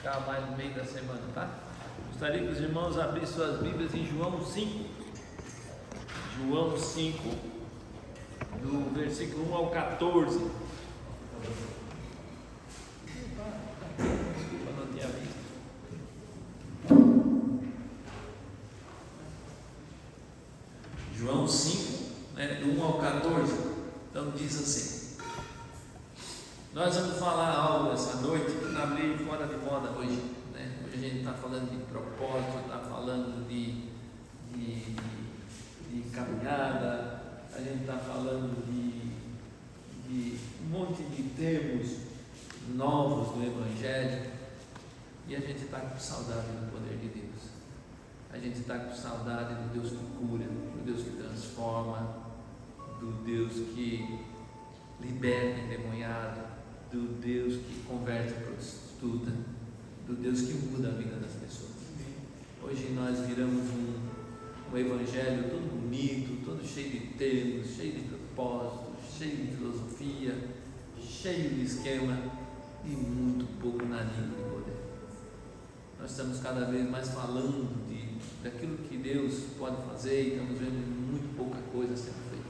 ficar mais no meio da semana, tá? Gostaria que os irmãos abrissem suas Bíblias em João 5. João 5, do versículo 1 ao 14. Desculpa, não tinha visto. João 5, do 1 ao 14. Então diz assim: nós vamos falar algo essa noite que está meio fora de moda hoje, né? Hoje a gente está falando de propósito, está falando de caminhada, a gente está falando de um monte de termos novos do Evangelho, e a gente está com saudade do poder de Deus. A gente está com saudade do Deus que cura, do Deus que transforma, do Deus que liberta endemoniado, do Deus que converte a prostituta, do Deus que muda a vida das pessoas. Hoje nós viramos um evangelho todo bonito, todo cheio de termos, cheio de propósitos, cheio de filosofia, cheio de esquema e muito pouco na língua de poder. Nós estamos cada vez mais falando daquilo que Deus pode fazer e estamos vendo muito pouca coisa sendo feita,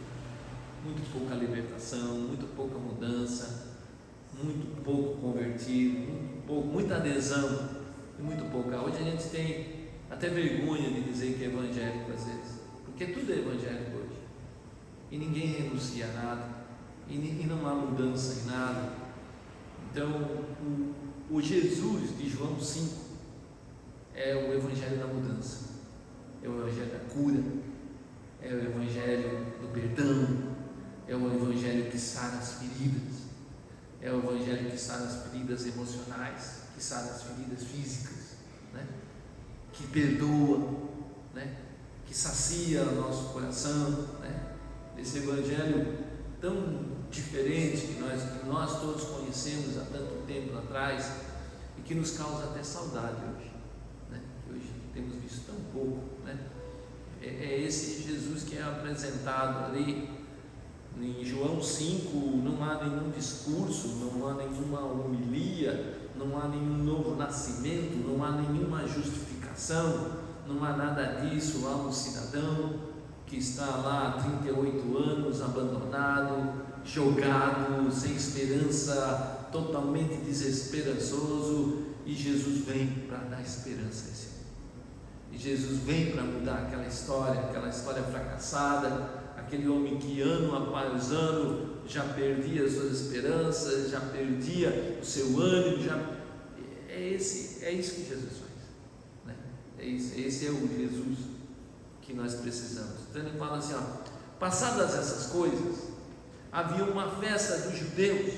muito pouca libertação, muito pouca mudança, muito pouco convertido, muita adesão e muito pouca. Hoje a gente tem até vergonha de dizer que é evangélico às vezes, porque tudo é evangélico hoje e ninguém renuncia a nada e não há mudança em nada. Então o Jesus de João 5 é o evangelho da mudança, é o evangelho da cura, é o evangelho do perdão, é o evangelho que sara as feridas, é o evangelho que sara as feridas emocionais, que sara as feridas físicas, né? Que perdoa, né? Que sacia o nosso coração, né? Esse evangelho tão diferente que nós todos conhecemos há tanto tempo atrás e que nos causa até saudade hoje, né? Que hoje temos visto tão pouco, né? É esse Jesus que é apresentado ali em João 5. Não há nenhum discurso, não há nenhuma homilia, não há nenhum novo nascimento, não há nenhuma justificação, não há nada disso. Há um cidadão que está lá há 38 anos, abandonado, jogado, sem esperança, totalmente desesperançoso, e Jesus vem para dar esperança a esse mundo. E Jesus vem para mudar aquela história fracassada, aquele homem que ano após ano já perdia as suas esperanças, já perdia o seu ânimo, é isso que Jesus faz, né? Esse é o Jesus que nós precisamos. Então ele fala assim, passadas essas coisas, havia uma festa dos judeus,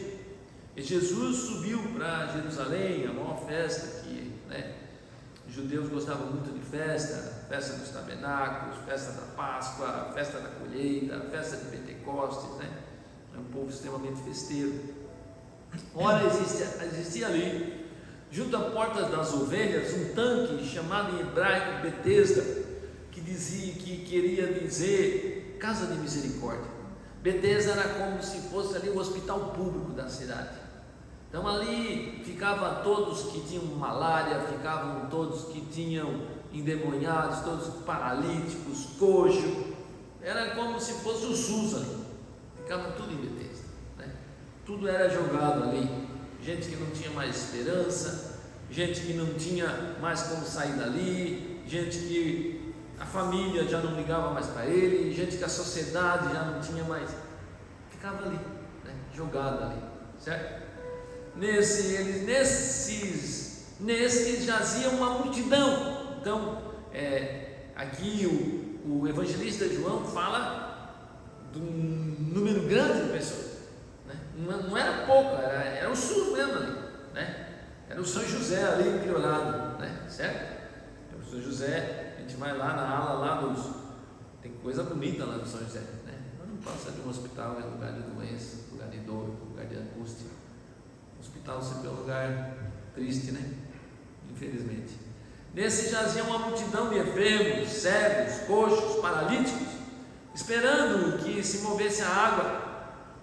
e Jesus subiu para Jerusalém, a maior festa que, né? Os judeus gostavam muito de festa dos tabernáculos, festa da Páscoa, festa da colheita, festa de Pentecostes, né? É um povo extremamente festeiro. Ora, existia ali, junto à porta das ovelhas, um tanque chamado em hebraico Betesda, que queria dizer casa de misericórdia. Betesda era como se fosse ali o hospital público da cidade. Então ali ficavam todos que tinham malária, ficavam todos que tinham endemoniados, todos paralíticos, coxos. Era como se fosse o SUS ali, ficava tudo em Betesda, né? Tudo era jogado ali, gente que não tinha mais esperança, gente que não tinha mais como sair dali, gente que a família já não ligava mais para ele, gente que a sociedade já não tinha mais, ficava ali, né? Jogado ali, certo? Nesses jazia uma multidão. Então aqui o evangelista João fala de um número grande de pessoas, né? Não era pouco, era o SUS mesmo ali, né? Era o São José ali criolado, né? Certo? O São José, a gente vai lá na ala lá tem coisa bonita lá no São José, né? Não passa de um hospital, é lugar de doença, lugar de dor, lugar de angústia. O hospital sempre é um lugar triste, né? Infelizmente. Nesse jazia uma multidão de enfermos, cegos, coxos, paralíticos, esperando que se movesse a água.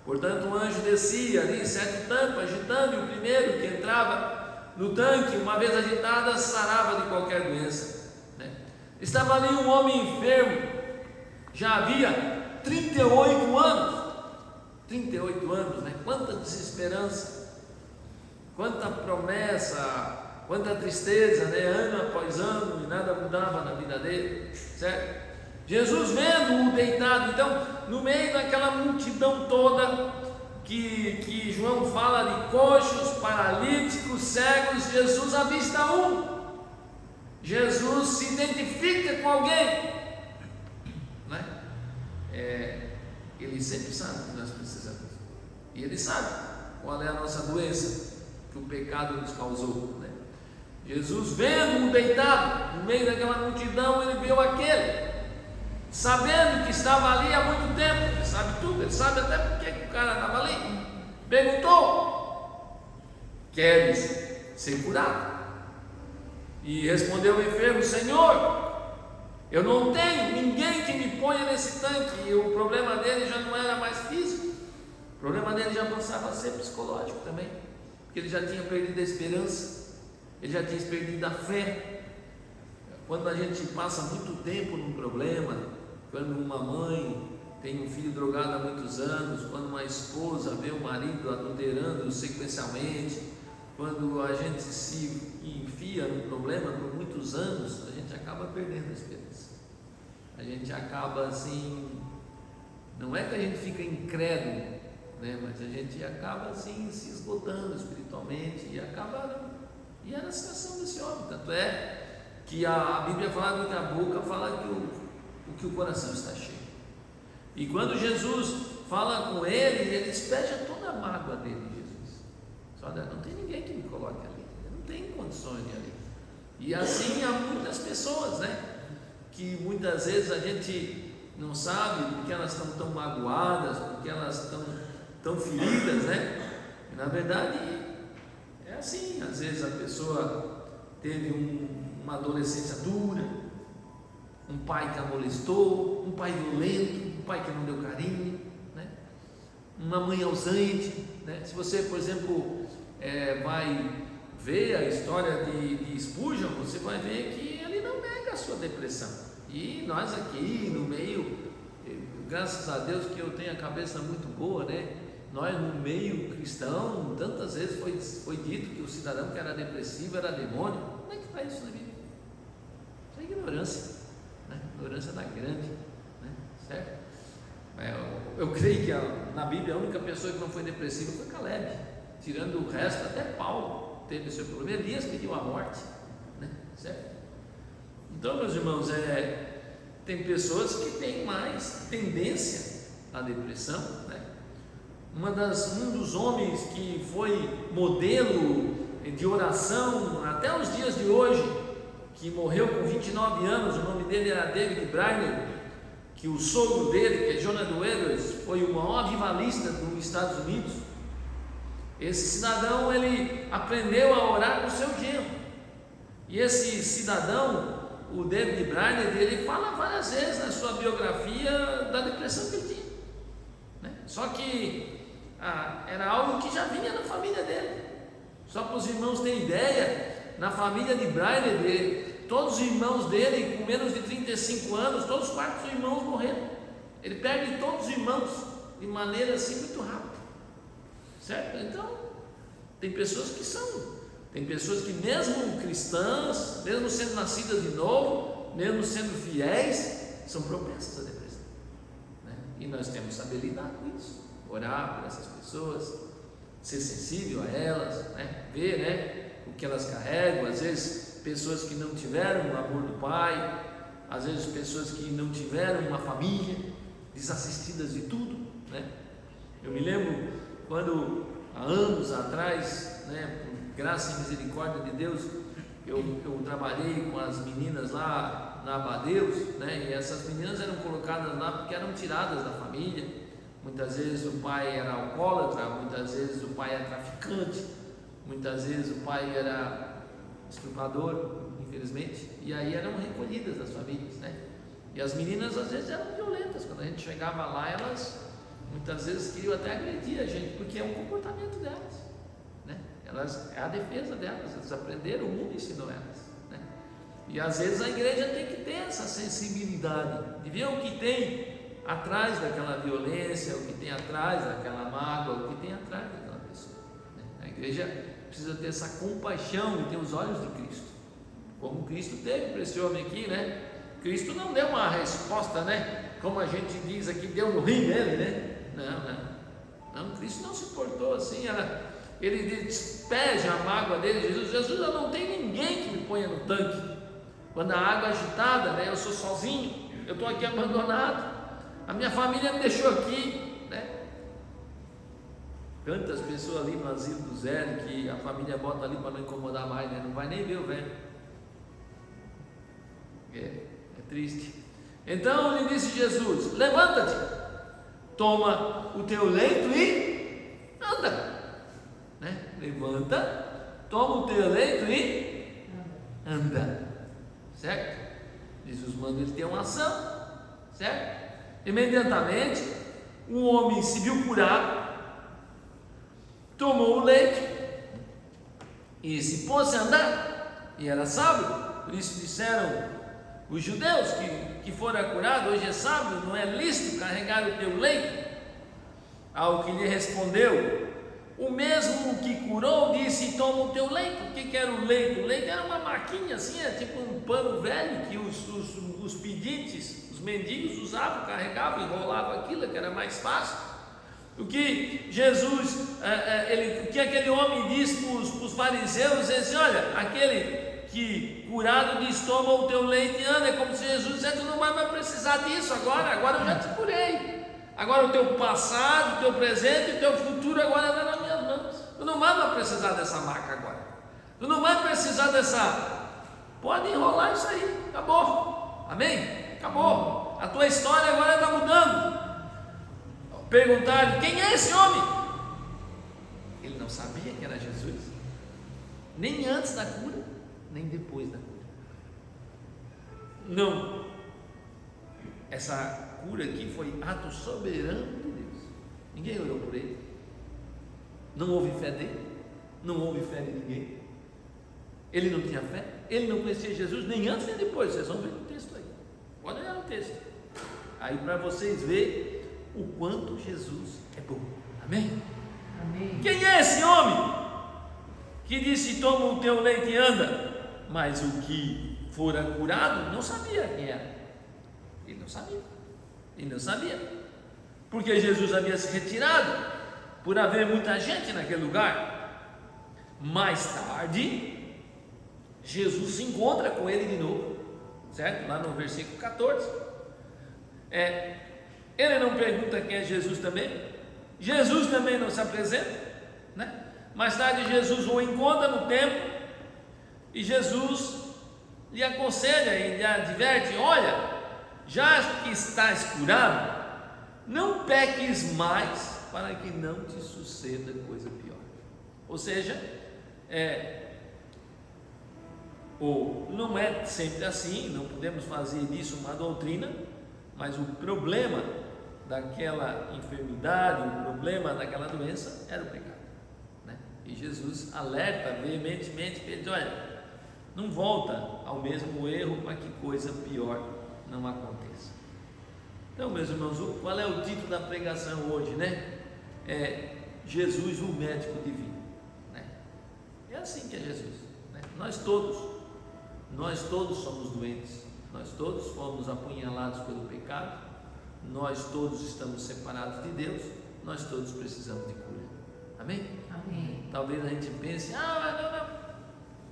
Portanto, um anjo descia ali, 7 tampas, agitando, e o primeiro que entrava no tanque, uma vez agitada, sarava de qualquer doença, né? Estava ali um homem enfermo, já havia 38 anos. 38 anos, né? Quanta desesperança, quanta promessa, quanta tristeza, né? Ano após ano, e nada mudava na vida dele, certo? Jesus vendo-o deitado, então, no meio daquela multidão toda, que João fala de coxos, paralíticos, cegos, Jesus avista um. Jesus se identifica com alguém, né? Ele sempre sabe o que nós precisamos, e Ele sabe qual é a nossa doença que o pecado nos causou, né? Jesus vendo-o deitado no meio daquela multidão, Ele viu aquele, sabendo que estava ali há muito tempo. Ele sabe tudo, Ele sabe até porque que o cara estava ali. Perguntou: queres ser curado? E respondeu o enfermo: Senhor, eu não tenho ninguém que me ponha nesse tanque. E o problema dele já não era mais físico, o problema dele já passava a ser psicológico também, porque ele já tinha perdido a esperança, ele já tinha perdido a fé. Quando a gente passa muito tempo num problema, quando uma mãe tem um filho drogado há muitos anos, quando uma esposa vê o marido adulterando sequencialmente, quando a gente se enfia no problema por muitos anos, a gente acaba perdendo a esperança. A gente acaba assim, não é que a gente fica incrédulo, né? Mas a gente acaba assim se esgotando espiritualmente e era a situação desse homem. Tanto é que a Bíblia fala que a boca fala que o coração está cheio. E quando Jesus fala com ele, ele despeja toda a mágoa dele. Jesus, só não tem ninguém que me coloque ali, eu não tenho condições de ir ali. E assim há muitas pessoas, né, que muitas vezes a gente não sabe porque elas estão tão magoadas, porque elas estão tão feridas, né? E na verdade é assim. Às vezes a pessoa teve uma adolescência dura, um pai que a molestou, um pai violento, um pai que não deu carinho, né? Uma mãe ausente, né? Se você, por exemplo, vai ver a história de Spurgeon, você vai ver que ele não nega a sua depressão. E nós aqui no meio, graças a Deus que eu tenho a cabeça muito boa, né? Nós no meio cristão, tantas vezes foi dito que o cidadão que era depressivo era demônio. Como é que está isso na Bíblia? Isso é ignorância, né? Ignorância da grande, né? Certo? Eu creio que na Bíblia a única pessoa que não foi depressiva foi Caleb, tirando o resto, até Paulo teve seu problema. Elias pediu a morte, né? Certo? Então, meus irmãos, tem pessoas que têm mais tendência à depressão, né? Um dos homens que foi modelo de oração até os dias de hoje, que morreu com 29 anos, o nome dele era David Brainerd, que o sogro dele, que é Jonathan Edwards, foi o maior avivalista dos Estados Unidos. Esse cidadão, ele aprendeu a orar com o seu genro, e esse cidadão, o David Brainerd, ele fala várias vezes na sua biografia da depressão que ele tinha, né? Só que era algo que já vinha na família dele. Só para os irmãos terem ideia, na família de Brainerd, todos os irmãos dele, com menos de 35 anos, todos os 4 irmãos morreram. Ele perde todos os irmãos de maneira assim muito rápida, certo? Então, tem pessoas que mesmo cristãs, mesmo sendo nascidas de novo, mesmo sendo fiéis, são propensas à depressão, né? E nós temos que saber lidar com isso, orar por essas pessoas, ser sensível a elas, né? Ver, né, o que elas carregam. Às vezes pessoas que não tiveram o amor do pai, às vezes pessoas que não tiveram uma família, desassistidas de tudo, né? Eu me lembro quando há anos atrás, né, por graça e misericórdia de Deus, eu trabalhei com as meninas lá na Abadeus, né, e essas meninas eram colocadas lá porque eram tiradas da família. Muitas vezes o pai era alcoólatra, muitas vezes o pai era traficante, muitas vezes o pai era estuprador, infelizmente, e aí eram recolhidas das famílias, né? E as meninas às vezes eram violentas. Quando a gente chegava lá, elas muitas vezes queriam até agredir a gente, porque é um comportamento delas, né? É a defesa delas, elas aprenderam, o mundo ensinou elas, né? E às vezes a igreja tem que ter essa sensibilidade de ver o que tem atrás daquela violência, o que tem atrás daquela mágoa, o que tem atrás daquela pessoa, né? A igreja precisa ter essa compaixão e ter os olhos de Cristo, como Cristo teve para esse homem aqui, né? Cristo não deu uma resposta, né? Como a gente diz aqui, deu no rim dele, né? Não, Cristo não se portou assim. Ele despeja a mágoa dele. Jesus, eu não tenho ninguém que me ponha no tanque. Quando a água é agitada, né? Eu sou sozinho, eu estou aqui abandonado, a minha família me deixou aqui, né? Quantas pessoas ali no asilo do Zé, que a família bota ali para não incomodar mais, né? Não vai nem ver o velho. É triste. Então lhe disse Jesus: levanta-te, toma o teu leito e anda, né? Levanta, toma o teu leito e anda, certo? Jesus manda ele ter uma ação, certo? Imediatamente o homem se viu curado, tomou o leito e se pôs a andar, e era sábado. Por isso disseram os judeus que fora curado: hoje é sábado, não é lícito carregar o teu leito. Ao que lhe respondeu o mesmo que curou, disse: toma o teu leito. O que era o leito? O leito era uma maquinha assim, tipo um pano velho que os pedintes, os mendigos usavam, carregavam, enrolavam aquilo, que era mais fácil. O que Jesus, o que aquele homem disse para os fariseus, ele disse: olha, aquele que curado diz: toma o teu leite e anda. É como se Jesus dissesse: tu não vai mais precisar disso agora eu já te curei. Agora o teu passado, o teu presente e o teu futuro agora está nas minhas mãos. Tu não vai mais precisar dessa maca agora. Tu não vai precisar dessa. Pode enrolar isso aí, acabou. Amém? Acabou. A tua história agora está mudando. Perguntaram: quem é esse homem? Ele não sabia que era Jesus, nem antes da cura, nem depois da cura. Não. Essa cura aqui foi ato soberano de Deus. Ninguém orou por ele. Não houve fé dele. Não houve fé de ninguém. Ele não tinha fé. Ele não conhecia Jesus nem antes nem depois. Vocês vão ver no texto aí. Pode olhar no texto. Aí para vocês verem o quanto Jesus é bom. Amém? Amém. Quem é esse homem que disse: toma o teu leite e anda? Mas o que fora curado não sabia quem era. Ele não sabia, porque Jesus havia se retirado, por haver muita gente naquele lugar. Mais tarde, Jesus se encontra com ele de novo, certo? Lá no versículo 14. Ele não pergunta quem é Jesus também. Jesus também não se apresenta, né? Mais tarde Jesus o encontra no templo e Jesus lhe aconselha e lhe adverte: olha, já que estás curado, não peques mais, para que não te suceda coisa pior. Ou seja, não é sempre assim, não podemos fazer disso uma doutrina, mas o problema daquela enfermidade, o problema daquela doença era o pecado, né? E Jesus alerta veementemente para ele: olha, não volta ao mesmo erro, para que coisa pior não aconteça. Então, meus irmãos, qual é o título da pregação hoje, né? Jesus, o médico divino, né? É assim que é Jesus, né? Nós todos somos doentes, nós todos fomos apunhalados pelo pecado, nós todos estamos separados de Deus, nós todos precisamos de cura. Amém? Amém. Talvez a gente pense: não,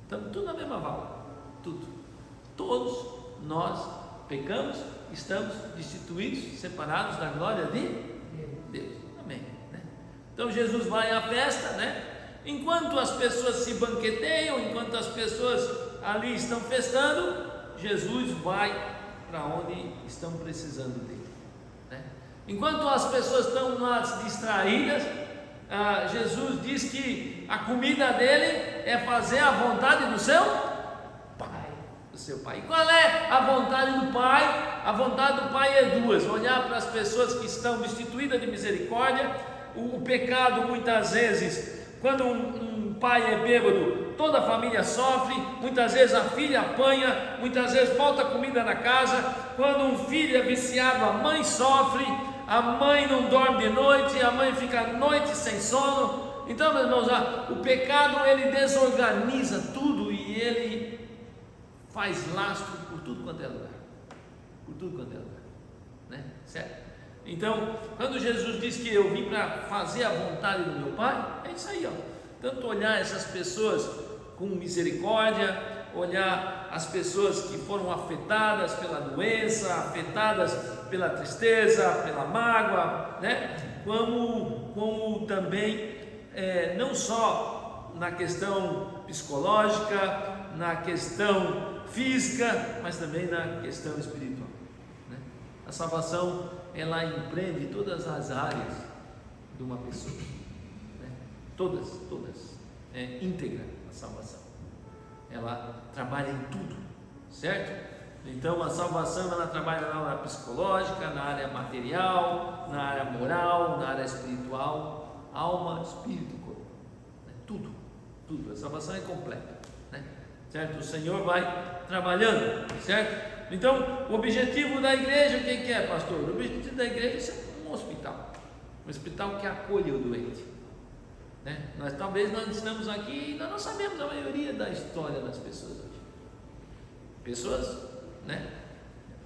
estamos tudo na mesma vala, tudo. Todos nós pecamos, estamos destituídos, separados da glória de Deus. Amém, né? Então Jesus vai à festa, né? Enquanto as pessoas se banqueteiam, enquanto as pessoas ali estão festando, Jesus vai para onde estão precisando dele, né? Enquanto as pessoas estão lá distraídas, Jesus diz que a comida dele é fazer a vontade do seu Pai. E qual é a vontade do Pai? A vontade do Pai é duas: olhar para as pessoas que estão destituídas de misericórdia. O pecado, muitas vezes, quando um pai é bêbado, toda a família sofre. Muitas vezes a filha apanha, muitas vezes falta comida na casa. Quando um filho é viciado, a mãe sofre, a mãe não dorme de noite, a mãe fica a noite sem sono. Então, meus irmãos, o pecado, ele desorganiza tudo e ele faz lastro por tudo quanto é lugar, por tudo quanto é lugar, né? Certo? Então, quando Jesus diz que eu vim para fazer a vontade do meu Pai, é isso aí, ó. Tanto olhar essas pessoas com misericórdia, olhar as pessoas que foram afetadas pela doença, afetadas pela tristeza, pela mágoa, né? Como também, não só na questão psicológica, na questão física, mas também na questão espiritual, né? A salvação, ela empreende todas as áreas de uma pessoa, né? Todas, íntegra a salvação, ela trabalha em tudo, certo? Então a salvação, ela trabalha na área psicológica, na área material, na área moral, na área espiritual, alma, espírito e corpo, né? Tudo, a salvação é completa, né? Certo? O Senhor vai trabalhando, certo? Então, o objetivo da igreja, o que é, pastor? O objetivo da igreja é ser um hospital que acolhe o doente, né? Talvez nós estamos aqui e nós não sabemos a maioria da história das pessoas hoje. Né?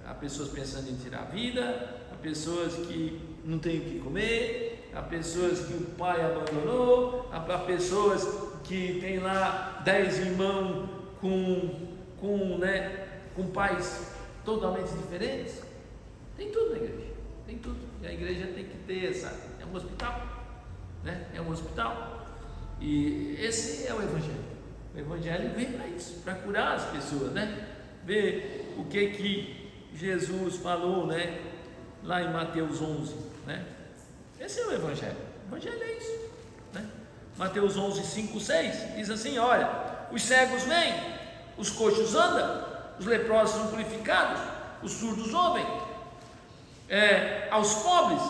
Há pessoas pensando em tirar a vida, há pessoas que não têm o que comer, há pessoas que o pai abandonou, há pessoas que tem lá 10 irmãos com pais totalmente diferentes. Tem tudo na igreja, tem tudo. E a igreja tem que ter é um hospital, né? É um hospital. E esse é o Evangelho. O Evangelho vem para isso, para curar as pessoas, né? Ver o que Jesus falou, né? Lá em Mateus 11, né? Esse é o Evangelho. O Evangelho é isso, né? Mateus 11, 5, 6 diz assim: olha, os cegos vêm, os coxos andam, os leprosos são purificados, os surdos ouvem, aos pobres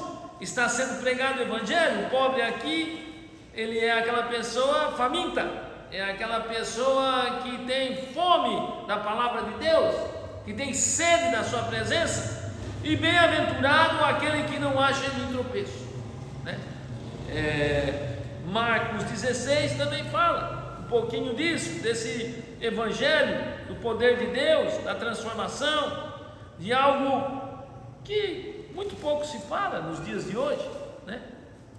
está sendo pregado o Evangelho. O pobre aqui, ele é aquela pessoa faminta, é aquela pessoa que tem fome da palavra de Deus, que tem sede da sua presença. E bem-aventurado aquele que não acha em tropeço, né? Marcos 16 também fala um pouquinho disso, desse Evangelho, do poder de Deus, da transformação, de algo que muito pouco se fala nos dias de hoje, né?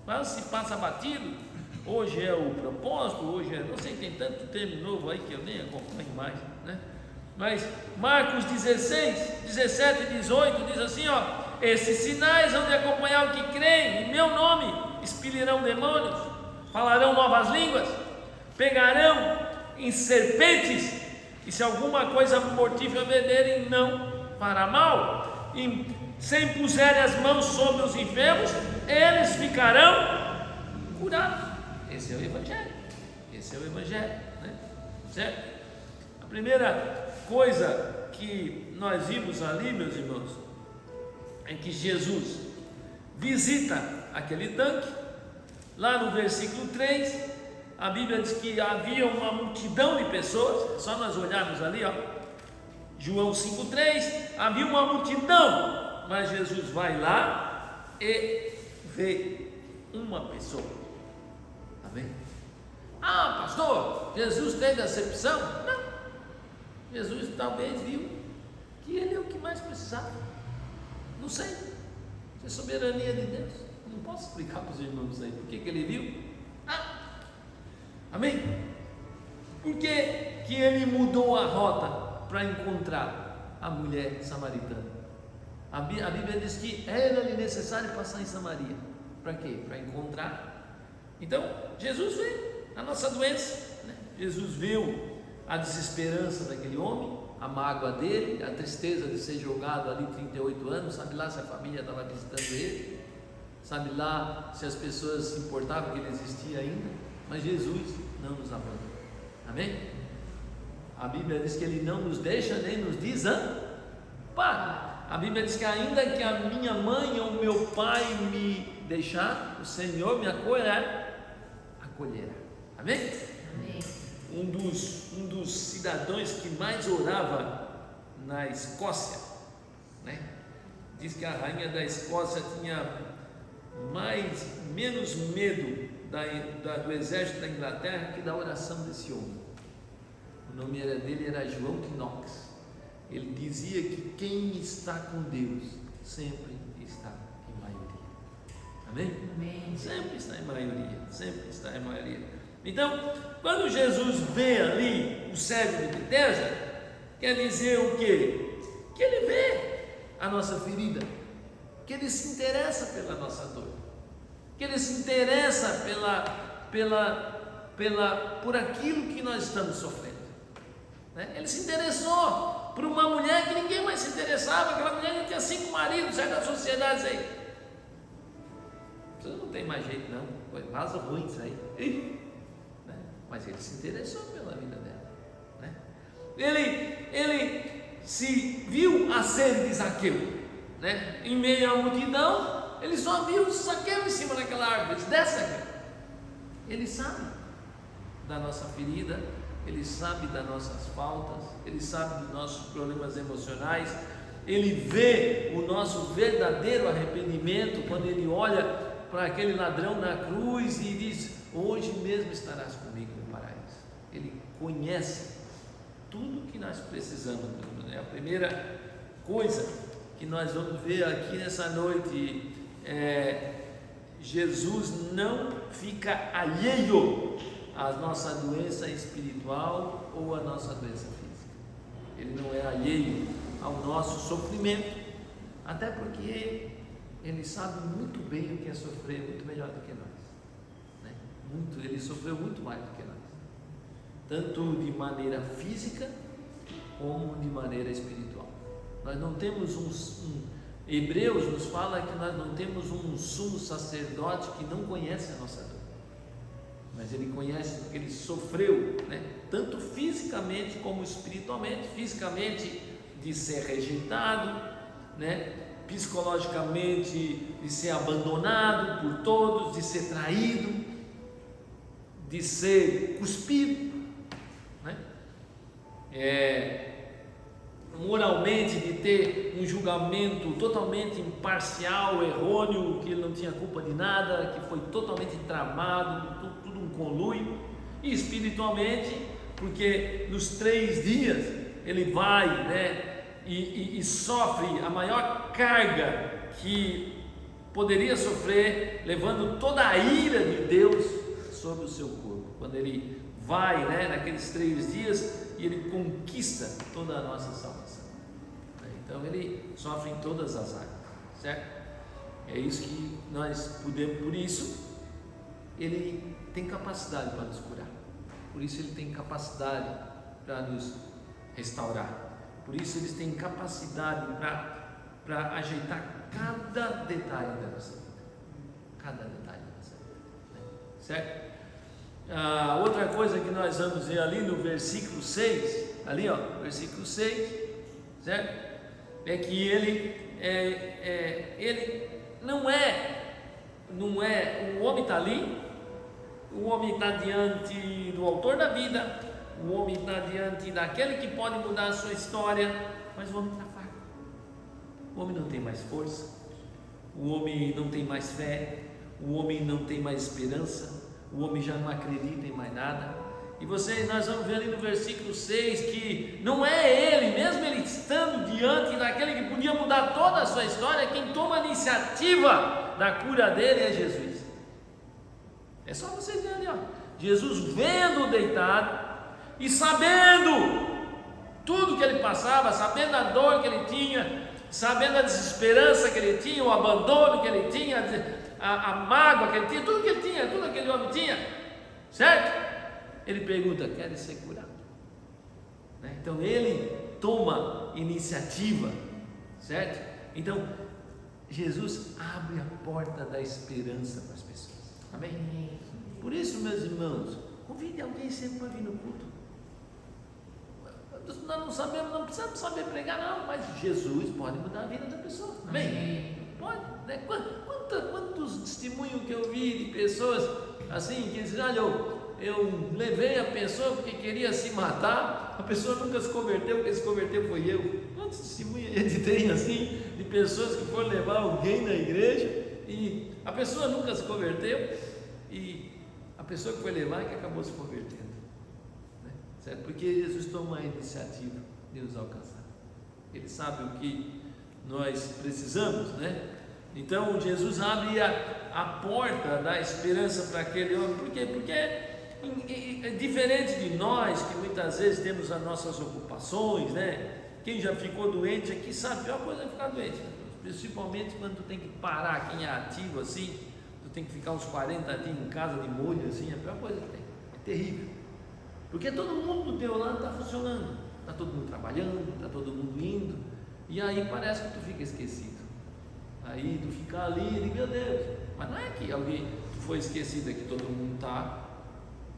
Mas se passa batido. Hoje é o propósito, hoje não sei, tem tanto termo novo aí que eu nem acompanho mais, né? Mas Marcos 16, 17 e 18 diz assim, ó: esses sinais hão de acompanhar o que creem, em meu nome expelirão demônios, falarão novas línguas, pegarão em serpentes, e se alguma coisa mortífera beberem, não fará mal, e se impuserem as mãos sobre os enfermos, eles ficarão curados. Esse é o Evangelho, né? Certo? A primeira coisa que nós vimos ali, meus irmãos, é que Jesus visita aquele tanque. Lá no versículo 3, a Bíblia diz que havia uma multidão de pessoas. É só nós olharmos ali, ó, João 5,3, havia uma multidão, mas Jesus vai lá e vê uma pessoa. Está bem? Ah, pastor, Jesus teve acepção? Não. Jesus talvez viu que ele é o que mais precisava. Não sei. Isso é soberania de Deus. Não posso explicar para os irmãos aí por que ele viu. Amém? Por que ele mudou a rota para encontrar a mulher samaritana? A Bíblia diz que era-lhe necessário passar em Samaria. Para quê? Para encontrar. Então, Jesus veio a nossa doença, né? Jesus viu a desesperança daquele homem, a mágoa dele, a tristeza de ser jogado ali 38 anos, sabe lá se a família estava visitando ele, sabe lá se as pessoas se importavam que ele existia ainda, mas Jesus não nos abandona, amém? A Bíblia diz que ele não nos deixa nem nos desampara. A Bíblia diz que ainda que a minha mãe ou meu pai me deixar, o Senhor me acolherá, amém? Um dos cidadãos que mais orava na Escócia, né? Diz que a rainha da Escócia tinha menos medo do exército da Inglaterra que da oração desse homem. O nome dele era João Knox. Ele dizia que quem está com Deus sempre está em maioria. Amém? Amém. Sempre está em maioria, sempre está em maioria. Então, quando Jesus vê ali o cego de Betesda, quer dizer o quê? Que ele vê a nossa ferida, que ele se interessa pela nossa dor, que ele se interessa por aquilo que nós estamos sofrendo, né? Ele se interessou por uma mulher que ninguém mais se interessava. Aquela mulher já tinha 5 maridos, certas sociedades aí. Você não tem mais jeito não, foi vaso ruim isso aí, né? Mas ele se interessou pela vida dela, né? Ele se viu a sede de Zaqueu, né? Em meio à multidão, ele só viu Zaqueu em cima daquela árvore. Ele desce aqui. Ele sabe da nossa ferida, ele sabe das nossas faltas, ele sabe dos nossos problemas emocionais, ele vê o nosso verdadeiro arrependimento quando ele olha para aquele ladrão na cruz e diz: hoje mesmo estarás comigo no paraíso. Ele conhece tudo que nós precisamos. A primeira coisa que nós vamos ver aqui nessa noite Jesus não fica alheio à nossa doença espiritual ou à nossa doença física. Ele não é alheio ao nosso sofrimento, até porque ele sabe muito bem o que é sofrer, muito melhor do que nós, né? Ele sofreu muito mais do que nós, tanto de maneira física como de maneira espiritual. Nós não temos Hebreus nos fala que nós não temos um sumo sacerdote que não conhece a nossa dor, mas ele conhece porque ele sofreu, né? Tanto fisicamente como espiritualmente. Fisicamente, de ser rejeitado, né? Psicologicamente, de ser abandonado por todos, de ser traído, de ser cuspido, né? Moralmente, de ter um julgamento totalmente imparcial, errôneo, que ele não tinha culpa de nada, que foi totalmente tramado, tudo um conluio. E espiritualmente, porque nos 3 dias ele vai, né, e sofre a maior carga que poderia sofrer, levando toda a ira de Deus sobre o seu corpo, quando ele vai, né, naqueles 3 dias, e ele conquista toda a nossa salvação. Então ele sofre em todas as áreas, certo? É isso que nós podemos. Por isso ele tem capacidade para nos curar, por isso ele tem capacidade para nos restaurar, por isso ele tem capacidade para ajeitar cada detalhe da nossa vida, cada detalhe da nossa vida, né? Certo? Outra coisa que nós vamos ver ali no versículo 6, ali ó, versículo 6, certo? É que ele não é, o homem está ali, o homem está diante do autor da vida, o homem está diante daquele que pode mudar a sua história, mas o homem está fraco, o homem não tem mais força, o homem não tem mais fé, o homem não tem mais esperança, o homem já não acredita em mais nada. E nós vamos ver ali no versículo 6 que não é ele, mesmo ele estando diante daquele que podia mudar toda a sua história, quem toma a iniciativa da cura dele é Jesus. É só vocês verem ali, ó, Jesus vendo deitado e sabendo tudo que ele passava, sabendo a dor que ele tinha, sabendo a desesperança que ele tinha, o abandono que ele tinha, a mágoa que ele tinha, tudo que ele tinha, tudo aquele homem tinha, certo? Ele pergunta: quer ser curado? Né? Então ele toma iniciativa, certo? Então Jesus abre a porta da esperança para as pessoas. Amém? Por isso, meus irmãos, convide alguém sempre para vir no culto. Nós não sabemos, não precisamos saber pregar não, mas Jesus pode mudar a vida da pessoa. Amém? Pode, né? Quantos testemunhos que eu vi de pessoas assim, que dizem: olha, eu levei a pessoa porque queria se matar, a pessoa nunca se converteu, quem se converteu foi eu. Quantos testemunhos a gente tem assim, de pessoas que foram levar alguém na igreja e a pessoa nunca se converteu, e a pessoa que foi levar é que acabou se convertendo, né? Certo? Porque Jesus toma a iniciativa de nos alcançar, Ele sabe o que nós precisamos, né? Então Jesus abre a porta da esperança para aquele homem. Por quê? Porque diferente de nós, que muitas vezes temos as nossas ocupações, né? Quem já ficou doente aqui sabe, a pior coisa é ficar doente, principalmente quando tu tem que parar, quem é ativo assim, tu tem que ficar uns 40 dias em casa de molho assim, a pior coisa que tem, é terrível, porque todo mundo do teu lado está funcionando, está todo mundo trabalhando, está todo mundo indo, e aí parece que tu fica esquecido, aí tu fica ali e meu Deus, mas não é que alguém, tu foi esquecido, é que todo mundo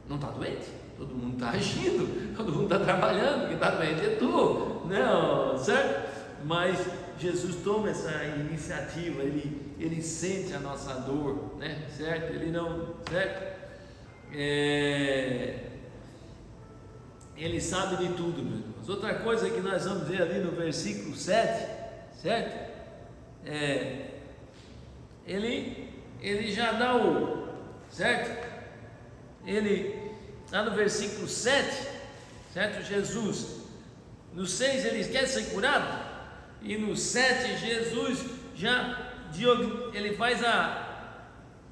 não está doente, todo mundo está agindo, todo mundo está trabalhando, quem está doente é tu, não, certo? Mas Jesus toma essa iniciativa, ele sente a nossa dor, né? Certo? Ele não, certo? Ele sabe de tudo, meus irmãos. Outra coisa que nós vamos ver ali no versículo 7, certo? Ele já dá certo? Ele lá no versículo 7, certo? Jesus, no 6 ele quer ser curado, e no 7 Jesus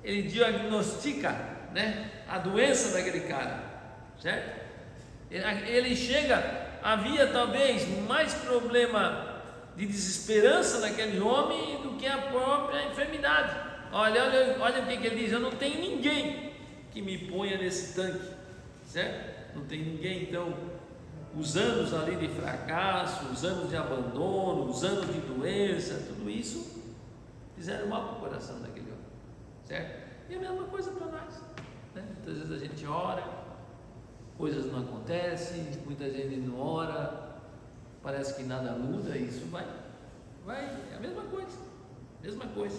ele diagnostica, né, a doença daquele cara, certo? Ele chega, havia talvez mais problema de desesperança naquele homem do que a própria enfermidade. Olha o que ele diz: eu não tenho ninguém que me ponha nesse tanque, certo? Não tem ninguém. Então, os anos ali de fracasso, os anos de abandono, os anos de doença, tudo isso fizeram mal para o coração daquele homem, certo? E a mesma coisa para nós, né? Muitas vezes a gente ora, coisas não acontecem, muita gente não ora, parece que nada muda, e isso vai, é a mesma coisa,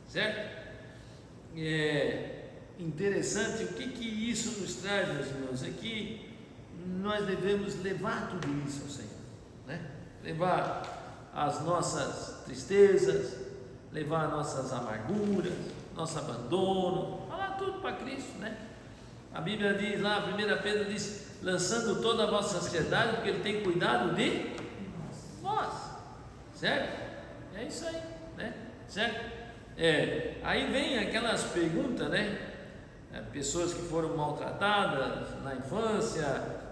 certo? Interessante, o que isso nos traz, meus irmãos, é que nós devemos levar tudo isso ao Senhor, né? Levar as nossas tristezas, levar nossas amarguras, nosso abandono, falar tudo para Cristo, né? A Bíblia diz lá, 1 Pedro diz: lançando toda a vossa ansiedade, porque Ele tem cuidado de nós, certo? É isso aí, né? Certo? Aí vem aquelas perguntas, né? Pessoas que foram maltratadas na infância,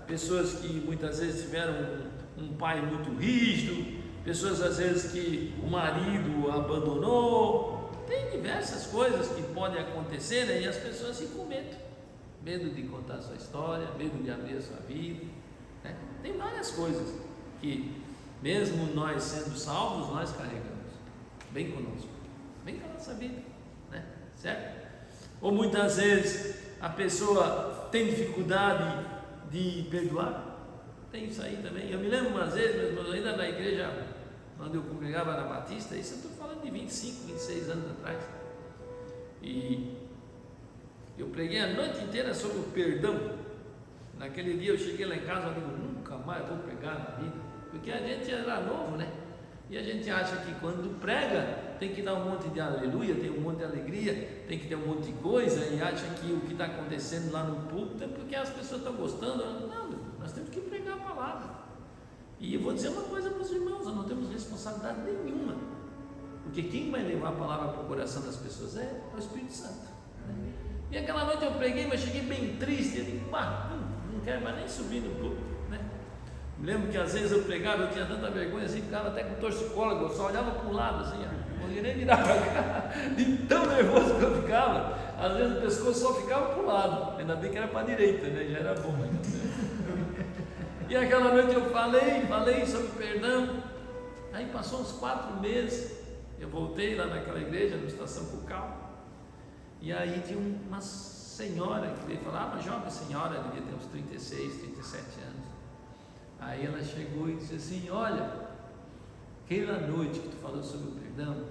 pessoas que muitas vezes tiveram um pai muito rígido, pessoas às vezes que o marido abandonou, tem diversas coisas que podem acontecer, né? E as pessoas ficam com medo de contar a sua história, medo de abrir a sua vida, né? Tem várias coisas que mesmo nós sendo salvos, nós carregamos bem conosco, bem com a nossa vida, né? Certo? Ou muitas vezes a pessoa tem dificuldade de perdoar, tem isso aí também. Eu me lembro umas vezes, meus irmãos, ainda na igreja onde eu congregava na Batista, isso eu estou falando de 25, 26 anos atrás, e eu preguei a noite inteira sobre o perdão. Naquele dia eu cheguei lá em casa e digo: nunca mais vou pregar na vida, porque a gente era novo, né? E a gente acha que quando prega tem que dar um monte de aleluia, tem um monte de alegria, tem que ter um monte de coisa, e acha que o que está acontecendo lá no púlpito é porque as pessoas estão gostando. Não, nós temos que pregar a palavra. E eu vou dizer uma coisa para os irmãos: nós não temos responsabilidade nenhuma, porque quem vai levar a palavra para o coração das pessoas é o Espírito Santo, né? E aquela noite eu preguei, mas cheguei bem triste. Eu digo: não quero mais nem subir no púlpito, né? Me lembro que às vezes eu pregava, eu tinha tanta vergonha assim, ficava até com torcicólogo, eu só olhava para o lado assim, não conseguia nem virar para cá, de tão nervoso que eu ficava. Às vezes o pescoço só ficava para o lado, ainda bem que era para a direita, né? Já era bom. E aquela noite eu falei sobre perdão. Aí passou uns 4 meses, eu voltei lá naquela igreja, na Estação Cucal, e aí tinha uma senhora que veio falar, uma jovem senhora, devia ter uns 36, 37 anos. Aí ela chegou e disse assim: olha, aquela noite que tu falou sobre o perdão,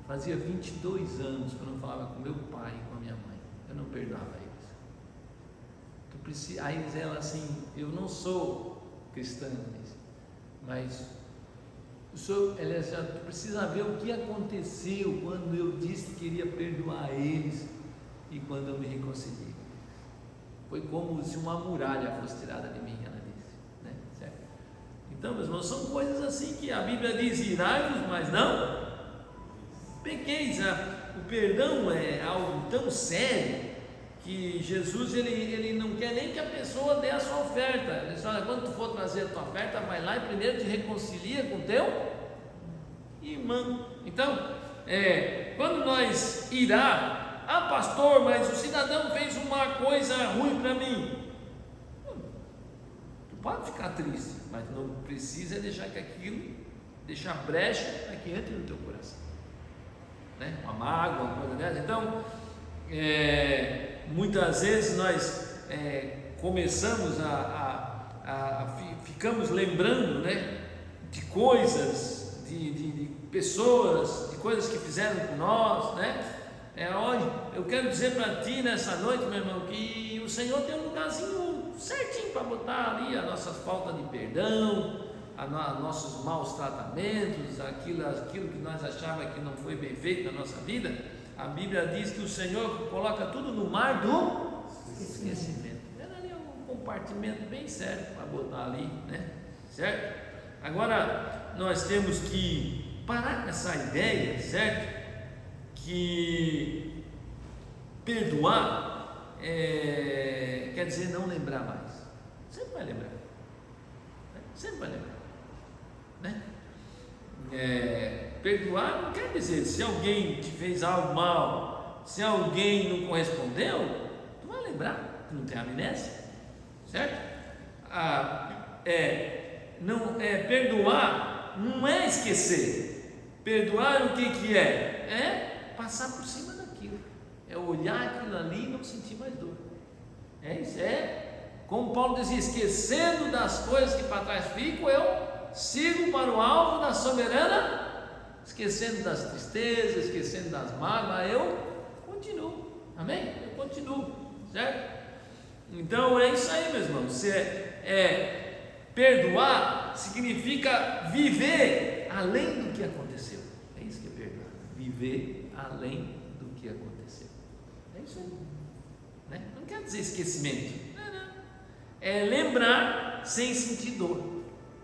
fazia 22 anos que eu não falava com meu pai e com a minha mãe, eu não perdoava eles. Aí ela assim, eu não sou cristã, mas o senhor, tu precisa ver o que aconteceu quando eu disse que queria perdoar eles e quando eu me reconciliei. Foi como se uma muralha fosse tirada de mim, ela disse, né? Certo? Então, meus irmãos, são coisas assim que a Bíblia diz: irai-vos, mas não pequeis. O perdão é algo tão sério que Jesus ele não quer nem que a pessoa dê a sua oferta. Ele diz: olha, quando tu for trazer a tua oferta, vai lá e primeiro te reconcilia com teu irmão. Então, quando nós pastor, mas o cidadão fez uma coisa ruim para mim, tu pode ficar triste, mas não precisa deixar brecha para que entre no teu coração, né? Uma mágoa, uma coisa dessa. Então, muitas vezes nós começamos ficamos lembrando, né, de coisas, de pessoas, de coisas que fizeram com nós, né? Hoje eu quero dizer para ti nessa noite, meu irmão, que o Senhor tem um lugarzinho certinho para botar ali a nossa falta de perdão, nossos maus tratamentos, aquilo que nós achávamos que não foi bem feito na nossa vida. A Bíblia diz que o Senhor coloca tudo no mar do esquecimento. Era ali um compartimento bem certo para botar ali, né? Certo? Agora nós temos que parar com essa ideia, certo? Que perdoar quer dizer não lembrar mais. Sempre vai lembrar, né? Sempre vai lembrar, né? Perdoar não quer dizer, se alguém te fez algo mal, se alguém não correspondeu, tu vai lembrar, tu não tem amnésia, certo? Perdoar não é esquecer. Perdoar o que é? Passar por cima daquilo, olhar aquilo ali e não sentir mais dor. Isso como Paulo dizia: esquecendo das coisas que para trás ficam, eu sigo para o alvo da soberana. Esquecendo das tristezas, esquecendo das mágoas, eu continuo. Amém? Eu continuo, certo? Então é isso aí, meus irmãos. Perdoar significa viver além do que aconteceu. É isso que é perdoar. Viver além do que aconteceu. É isso aí, né? Não quer dizer esquecimento. Não. É lembrar sem sentir dor.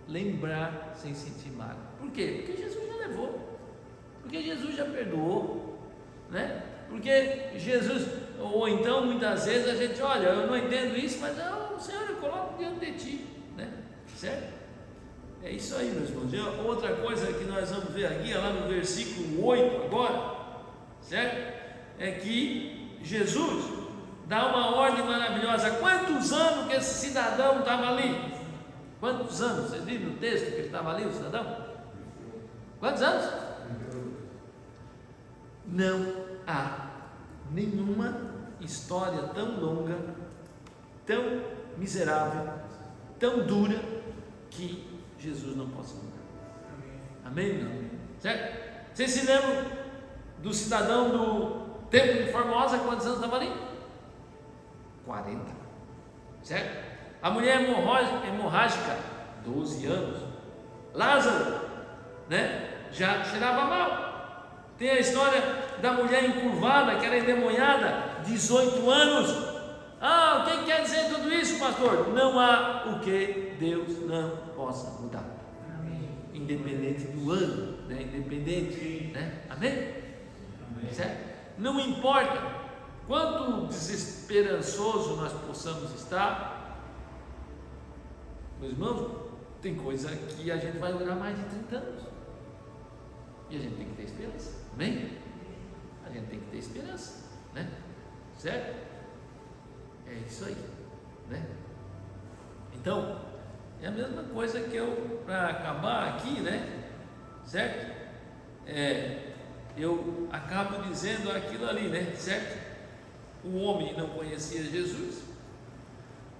Lembrar sem sentir mágoa. Por quê? Porque Jesus já levou. Porque Jesus já perdoou, né? Porque Jesus, ou então muitas vezes a gente, olha, eu não entendo isso, mas Senhor, eu coloco diante de ti, né? Certo? É isso aí, meus irmãos. Outra coisa que nós vamos ver aqui, lá no versículo 8 agora, certo? É que Jesus dá uma ordem maravilhosa. Quantos anos que esse cidadão estava ali? Quantos anos? Vocês viram no texto que ele estava ali, o cidadão? Quantos anos? Não há nenhuma história tão longa, tão miserável, tão dura, que Jesus não possa mudar. Amém? Não? Certo? Vocês se lembram do cidadão do Templo de Formosa? Quantos anos estava ali? 40. Certo? A mulher hemorrágica, 12 anos. Lázaro, né? Já cheirava mal. Tem a história da mulher encurvada, que era endemoniada, 18 anos. O que quer dizer tudo isso, pastor? Não há o que Deus não possa mudar. Amém. Independente do ano, né? Independente, né? Amém? Amém. Certo? Não importa quanto desesperançoso nós possamos estar, meus irmãos, tem coisa que a gente vai durar mais de 30 anos. E a gente tem que ter esperança. Amém? A gente tem que ter esperança, né? Certo? É isso aí, né? Então, é a mesma coisa que para acabar aqui, né? Certo? Eu acabo dizendo aquilo ali, né? Certo? O homem não conhecia Jesus,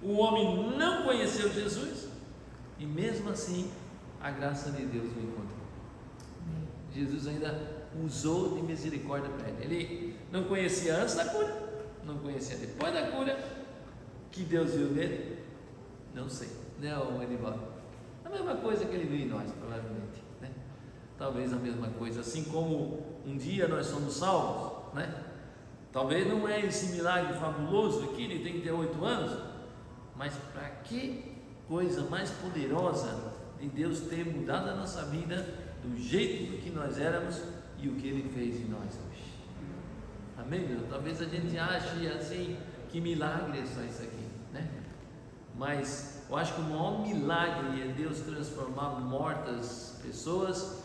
o homem não conheceu Jesus, e mesmo assim a graça de Deus o encontrou. Jesus ainda usou de misericórdia para ele. Ele não conhecia antes da cura, não conhecia depois da cura. que Deus viu nele? Não sei, né, Edivaldo? A mesma coisa que ele viu em nós, provavelmente, né? Talvez a mesma coisa, assim como um dia nós somos salvos, né? Talvez não é esse milagre fabuloso aqui de 38 anos, mas para que coisa mais poderosa de Deus ter mudado a nossa vida do jeito que nós éramos e o que Ele fez em nós hoje. Amém, meu? Talvez a gente ache assim, que milagre é só isso aqui, né? Mas eu acho que o maior milagre é Deus transformar mortas pessoas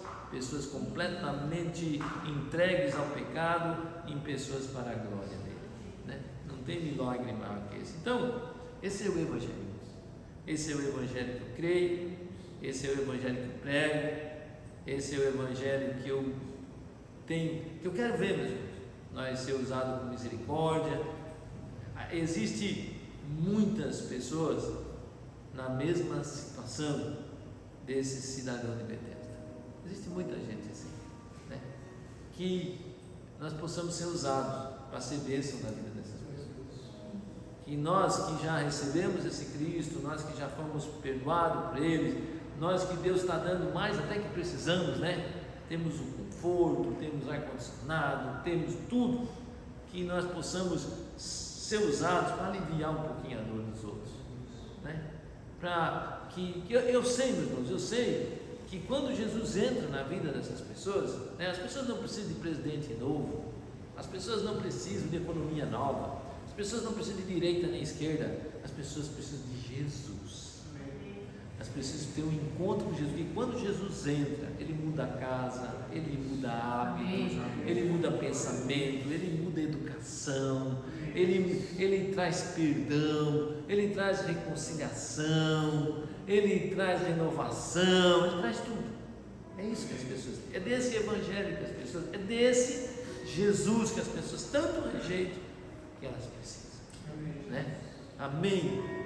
completamente entregues ao pecado, em pessoas para a glória dele, né? Não tem milagre maior que esse. Então, esse é o Evangelho. Esse é o Evangelho que eu creio, esse é o Evangelho que eu prego, esse é o Evangelho que eu tenho, que eu quero ver, meus irmãos, nós ser usado com misericórdia. Existe muitas pessoas na mesma situação desse cidadão de Betesda. Existe muita gente assim, né? Que nós possamos ser usados para ser bênção na vida dessas pessoas. Que nós que já recebemos esse Cristo, nós que já fomos perdoados por Ele, nós que Deus está dando mais até que precisamos, né? Temos o conforto, temos ar-condicionado, temos tudo, que nós possamos ser usados para aliviar um pouquinho a dor dos outros, né? Para que eu sei, meus irmãos, eu sei que quando Jesus entra na vida dessas pessoas, né, as pessoas não precisam de presidente novo, as pessoas não precisam de economia nova, as pessoas não precisam de direita nem esquerda, as pessoas precisam de Jesus. As pessoas precisam ter um encontro com Jesus, e quando Jesus entra, Ele muda a casa, Ele muda hábitos, Ele muda pensamento, Ele muda educação, Ele traz perdão, Ele traz reconciliação, Ele traz renovação, Ele traz tudo. É isso que as pessoas, é desse Evangelho que as pessoas, é desse Jesus que as pessoas tanto rejeitam, que elas precisam, né? Amém?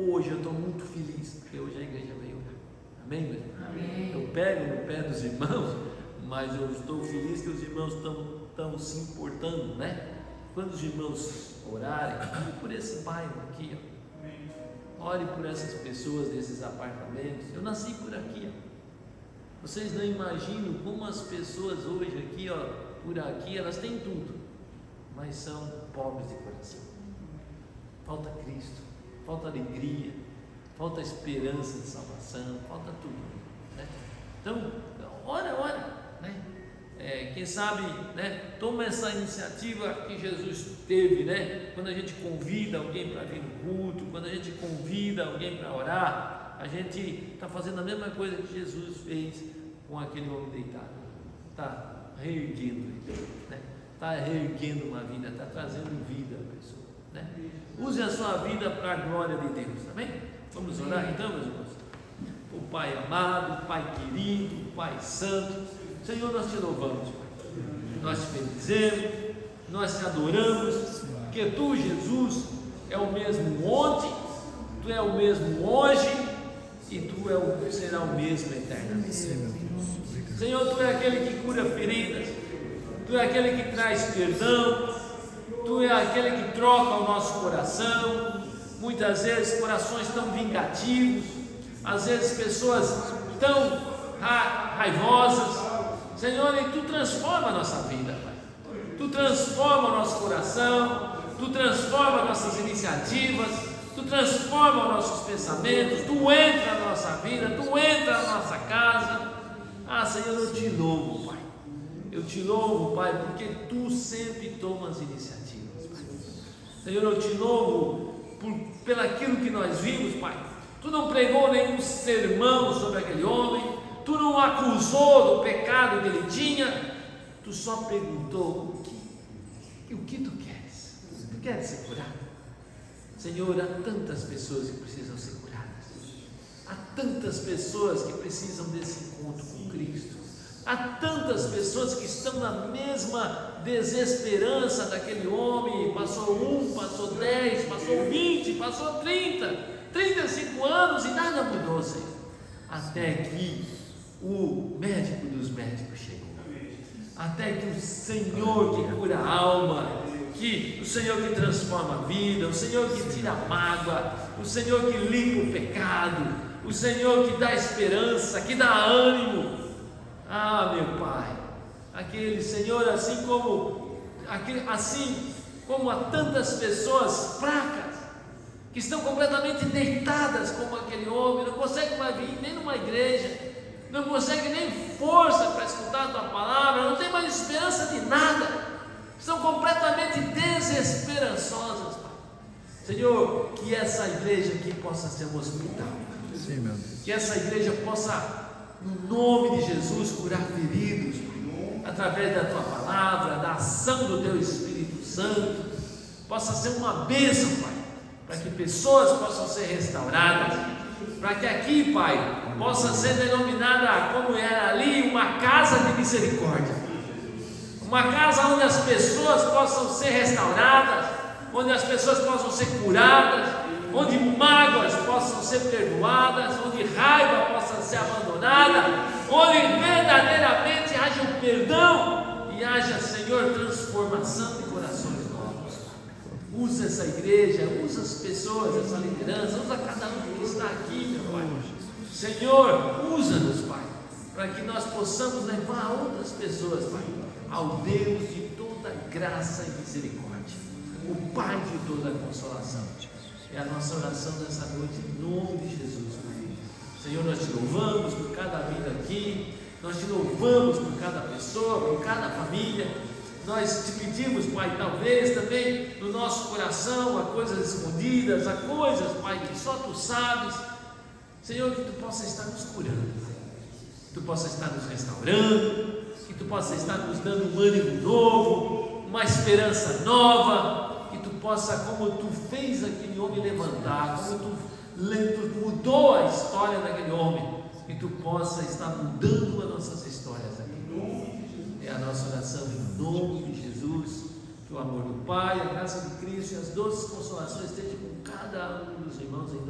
Hoje eu estou muito feliz, porque hoje a igreja veio orar. Amém, meu irmão? Amém. Eu pego no pé dos irmãos, mas eu estou feliz que os irmãos estão se importando, né? Quando os irmãos orarem, ore por esse bairro aqui, ó. Ore por essas pessoas desses apartamentos. Eu nasci por aqui, ó. Vocês não imaginam como as pessoas hoje aqui, ó, por aqui, elas têm tudo, mas são pobres de coração. Falta Cristo, falta alegria, falta esperança de salvação, falta tudo, né? Então, ora, né? Quem sabe, né? Toma essa iniciativa que Jesus teve, né? Quando a gente convida alguém para vir no culto, quando a gente convida alguém para orar, a gente está fazendo a mesma coisa que Jesus fez com aquele homem deitado. Está reerguendo ele, né? Está reerguendo uma vida, está trazendo vida à pessoa, né? Use a sua vida para a glória de Deus, amém? Vamos orar então, meus irmãos? O Pai amado, Pai querido, Pai santo, Senhor, nós te louvamos, nós te bendizemos, nós te adoramos, porque Tu, Jesus, é o mesmo ontem, Tu é o mesmo hoje e Tu será o mesmo eternamente. Senhor, Tu é aquele que cura feridas, Tu é aquele que traz perdão, Tu é aquele que troca o nosso coração. Muitas vezes corações tão vingativos, às vezes pessoas tão raivosas, Senhor, e Tu transforma a nossa vida, Pai. Tu transforma o nosso coração, Tu transforma nossas iniciativas, Tu transforma os nossos pensamentos, Tu entra na nossa vida, Tu entra na nossa casa. Senhor, eu te louvo, Pai. Eu te louvo, Pai, porque Tu sempre tomas iniciativas, Pai. Senhor, eu te louvo pelaquilo que nós vimos, Pai. Tu não pregou nenhum sermão sobre aquele homem, Tu não acusou do pecado que ele tinha, Tu só perguntou o que Tu queres? Tu queres ser curado? Senhor, há tantas pessoas que precisam ser curadas, há tantas pessoas que precisam desse encontro com Cristo, há tantas pessoas que estão na mesma desesperança daquele homem. Passou passou 10, passou 20, passou 30, 35 anos e nada mudou, Senhor, até que o médico dos médicos chegou, até que o Senhor que cura a alma que o Senhor que transforma a vida, o Senhor que tira a mágoa, o Senhor que limpa o pecado, o Senhor que dá esperança, que dá ânimo. Ah, meu Pai, aquele Senhor, assim como há tantas pessoas fracas, que estão completamente deitadas como aquele homem, não consegue mais vir nem numa igreja, não consegue nem força para escutar a Tua palavra, não tem mais esperança de nada, estão completamente desesperançosas, Pai. Senhor, que essa igreja aqui possa ser um hospital. Sim, meu Deus. Que essa igreja possa, no nome de Jesus, curar feridos, através da Tua palavra, da ação do Teu Espírito Santo, possa ser uma bênção, Pai, para que pessoas possam ser restauradas, para que aqui, Pai, possa ser denominada, como era ali, uma casa de misericórdia, uma casa onde as pessoas possam ser restauradas, onde as pessoas possam ser curadas, onde mágoas possam ser perdoadas, onde raiva possa ser abandonada, onde verdadeiramente haja um perdão e haja, Senhor, transformação de corações novos. Usa essa igreja, usa as pessoas, essa liderança, usa cada um que está aqui, meu Pai. Senhor, usa-nos, Pai, para que nós possamos levar outras pessoas, Pai, ao Deus de toda graça e misericórdia, o Pai de toda consolação. É a nossa oração nessa noite, em nome de Jesus, Pai. Senhor, nós te louvamos por cada vida aqui, nós te louvamos por cada pessoa, por cada família. Nós te pedimos, Pai, talvez também no nosso coração há coisas escondidas, há coisas, Pai, que só Tu sabes. Senhor, que Tu possa estar nos curando, que Tu possa estar nos restaurando, que Tu possa estar nos dando um ânimo novo, uma esperança nova, que Tu possa, como Tu fez aquele homem levantar, como Tu mudou a história daquele homem, que Tu possa estar mudando as nossas histórias aqui. É a nossa oração em nome de Jesus. Que o amor do Pai, a graça de Cristo e as doces consolações estejam com cada um dos irmãos em